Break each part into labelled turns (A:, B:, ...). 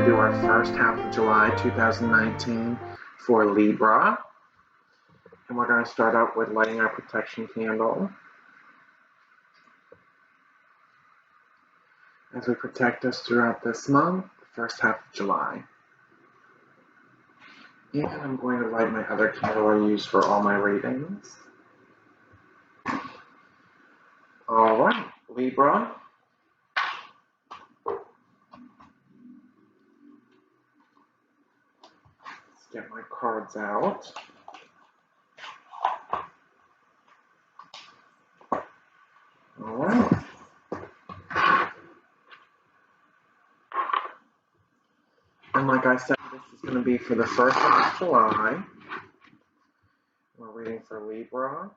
A: do our first half of July 2019 for Libra. And we're going to start out with lighting our protection candle as we protect us throughout this month, the first half of July. And I'm going to light my other candle I use for all my readings. All right, Libra. Let's get my cards out. All right. And like I said, this is going to be for the first half of July. We're reading for Libra.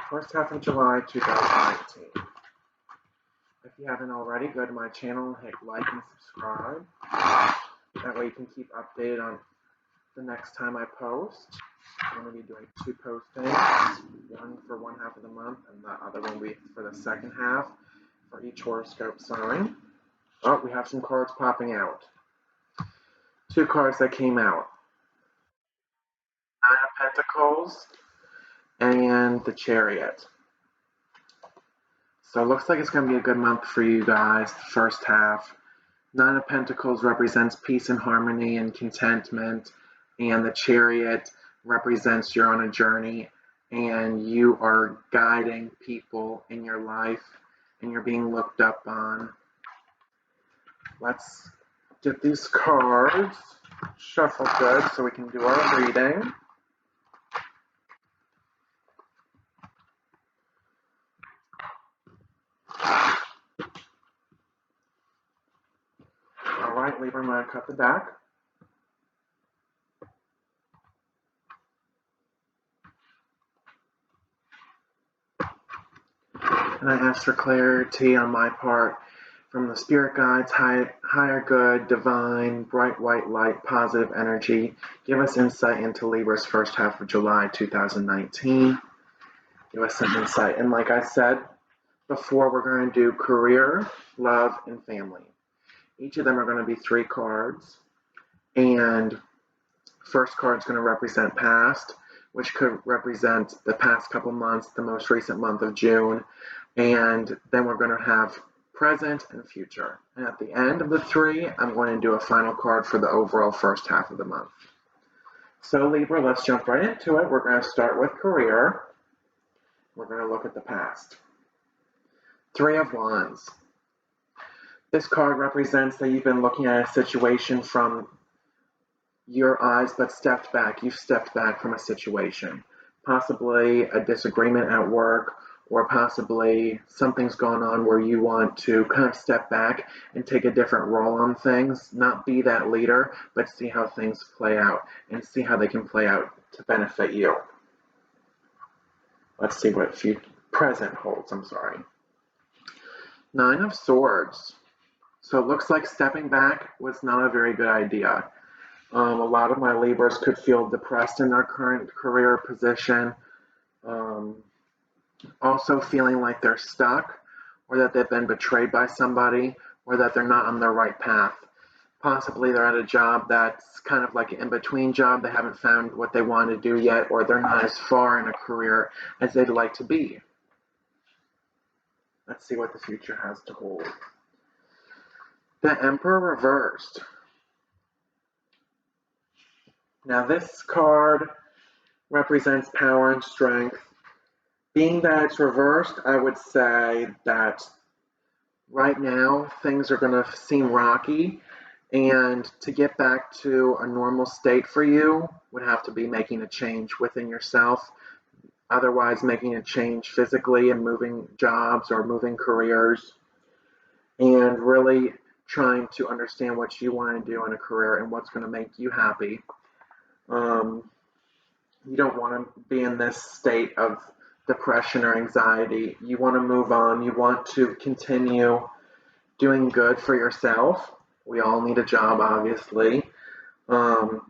A: First half of July 2019. If you haven't already, go to my channel, hit like and subscribe. That way you can keep updated on the next time I post. I'm going to be doing 2 postings, one for one half of the month and the other one will be for the second half for each horoscope sign. Oh, we have some cards popping out. 2 cards that came out. 9 of Pentacles and the Chariot. So it looks like it's going to be a good month for you guys, the first half. 9 of Pentacles represents peace and harmony and contentment, and the Chariot represents you're on a journey and you are guiding people in your life and you're being looked up on. Let's get these cards shuffled good so we can do our reading. Alright, Libra, I'm going to cut the deck. And I ask for clarity on my part from the spirit guides, higher good, divine, bright white light, positive energy. Give us insight into Libra's first half of July 2019. Give us some insight. And like I said before, we're going to do career, love, and family. Each of them are going to be 3 cards. And first card is going to represent past, which could represent the past couple months, the most recent month of June. And then we're going to have present and future. And at the end of the 3, I'm going to do a final card for the overall first half of the month. So Libra, let's jump right into it. We're going to start with career. We're going to look at the past. 3 of Wands. This card represents that you've been looking at a situation from your eyes, but stepped back. You've stepped back from a situation. Possibly a disagreement at work, or possibly something's going on where you want to kind of step back and take a different role on things, not be that leader, but see how things play out and see how they can play out to benefit you. Let's see what present holds, 9 of Swords. So it looks like stepping back was not a very good idea. A lot of my Libras could feel depressed in their current career position. Also feeling like they're stuck, or that they've been betrayed by somebody, or that they're not on the right path. Possibly they're at a job that's kind of like an in-between job. They haven't found what they want to do yet, or they're not as far in a career as they'd like to be. Let's see what the future has to hold. The Emperor reversed. Now this card represents power and strength. Being that it's reversed, I would say that right now things are going to seem rocky, and to get back to a normal state for you would have to be making a change within yourself. Otherwise, making a change physically and moving jobs or moving careers, and really trying to understand what you want to do in a career and what's going to make you happy. You don't want to be in this state of depression or anxiety. You want to move on. You want to continue doing good for yourself. We all need a job, obviously. But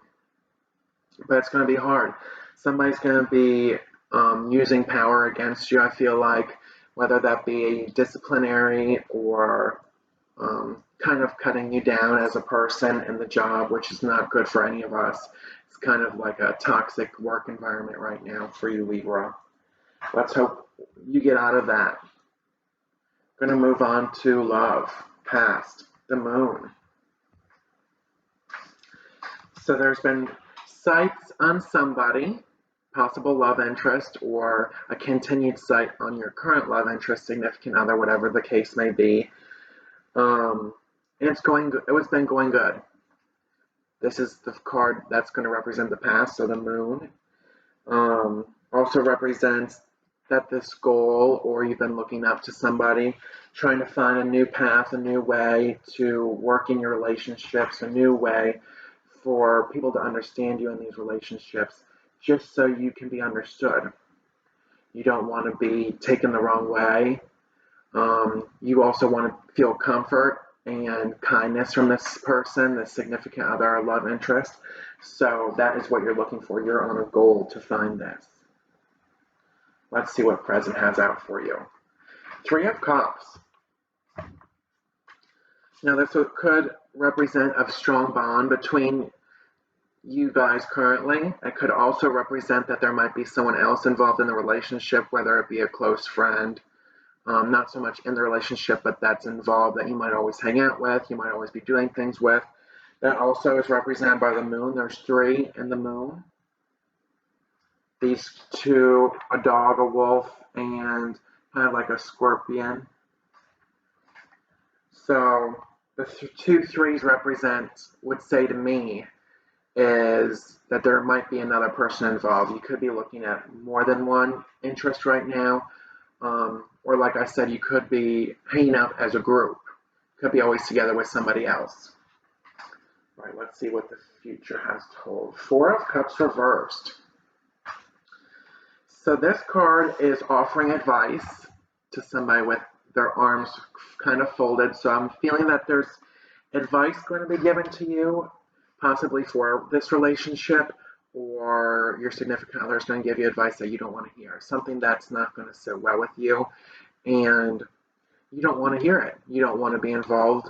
A: it's going to be hard. Somebody's going to be using power against you, I feel like, whether that be disciplinary or kind of cutting you down as a person in the job, which is not good for any of us. It's kind of like a toxic work environment right now for you, Libra. Let's hope you get out of that. Going to move on to love, past, the moon. So there's been sights on somebody, possible love interest, or a continued sight on your current love interest, significant other, whatever the case may be. And it's been going good. This is the card that's going to represent the past, so the moon. Also represents that this goal, or you've been looking up to somebody, trying to find a new path, a new way to work in your relationships, a new way for people to understand you in these relationships, just so you can be understood. You don't want to be taken the wrong way. You also want to feel comfort and kindness from this person, this significant other or love interest. So that is what you're looking for. You're on a goal to find this. Let's see what present has out for you. Three of Cups. Now this could represent a strong bond between you guys currently. It could also represent that there might be someone else involved in the relationship, whether it be a close friend, not so much in the relationship, but that's involved, that you might always hang out with, you might always be doing things with. That also is represented by the moon. There's three in the moon. These two, a dog, a wolf, and kind of like a scorpion. So the two threes would say to me, is that there might be another person involved. You could be looking at more than one interest right now. Or like I said, you could be hanging out as a group. Could be always together with somebody else. All right, let's see what the future has told. Four of Cups reversed. So this card is offering advice to somebody with their arms kind of folded. So I'm feeling that there's advice going to be given to you, possibly for this relationship, or your significant other is going to give you advice that you don't want to hear, something that's not going to sit well with you, and you don't want to hear it. You don't want to be involved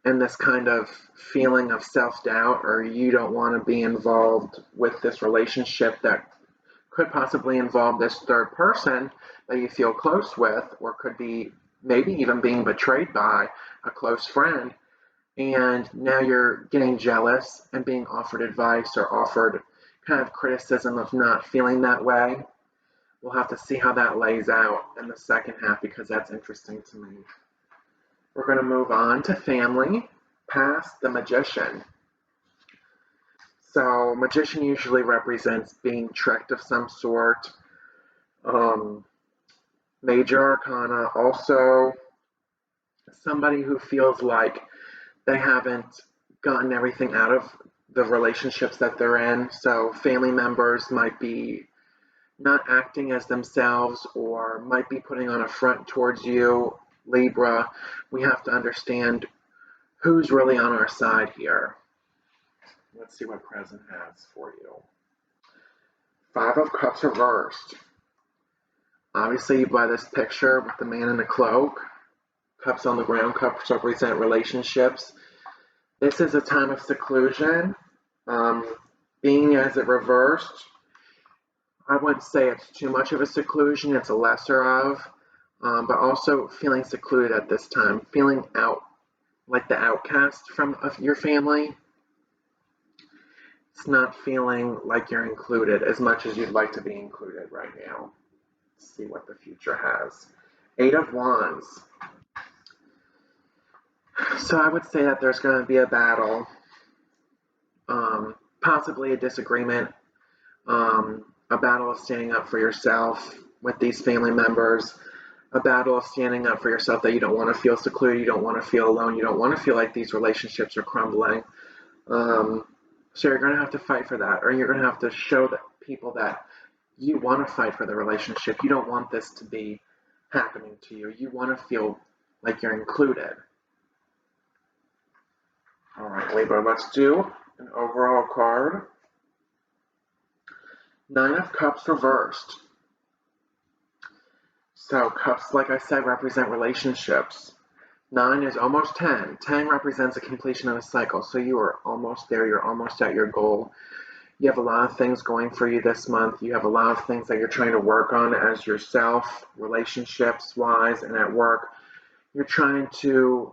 A: in this kind of feeling of self-doubt, or you don't want to be involved with this relationship that could possibly involve this third person that you feel close with, or could be maybe even being betrayed by a close friend. And now you're getting jealous and being offered advice or offered kind of criticism of not feeling that way. We'll have to see how that lays out in the second half, because that's interesting to me. We're going to move on to family, past, the Magician. So Magician usually represents being tricked of some sort. Major Arcana, also somebody who feels like they haven't gotten everything out of the relationships that they're in. So family members might be not acting as themselves, or might be putting on a front towards you, Libra. We have to understand who's really on our side here. Let's see what present has for you. Five of Cups reversed. Obviously, by this picture with the man in the cloak, cups on the ground, cups represent relationships. This is a time of seclusion. Being as it reversed, I wouldn't say it's too much of a seclusion, it's a lesser of, but also feeling secluded at this time, feeling out like the outcast from your family. It's not feeling like you're included as much as you'd like to be included right now. Let's see what the future has. Eight of Wands. So I would say that there's going to be a battle, possibly a disagreement, a battle of standing up for yourself with these family members, a battle of standing up for yourself, that you don't want to feel secluded, you don't want to feel alone, you don't want to feel like these relationships are crumbling. So you're going to have to fight for that, or you're going to have to show that people that you want to fight for the relationship. You don't want this to be happening to you. You want to feel like you're included. All right, Libra, let's do an overall card. Nine of Cups reversed. So cups, like I said, represent relationships. 9 is almost 10. 10 represents a completion of a cycle. So you are almost there. You're almost at your goal. You have a lot of things going for you this month. You have a lot of things that you're trying to work on as yourself, relationships wise, and at work. You're trying to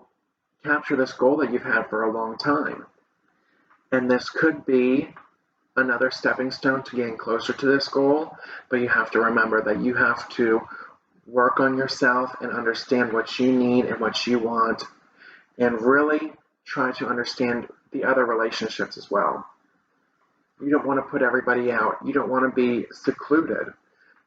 A: capture this goal that you've had for a long time. And this could be another stepping stone to getting closer to this goal, but you have to remember that you have to work on yourself and understand what you need and what you want, and really try to understand the other relationships as well. You don't want to put everybody out. You don't want to be secluded,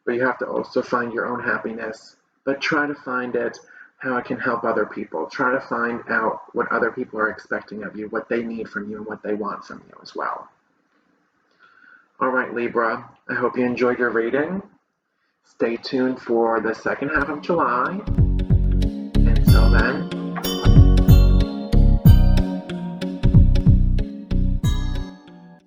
A: but you have to also find your own happiness. But try to find it how it can help other people. Try to find out what other people are expecting of you, what they need from you, and what they want from you as well. All right, Libra, I hope you enjoyed your reading. Stay tuned for the second half of July.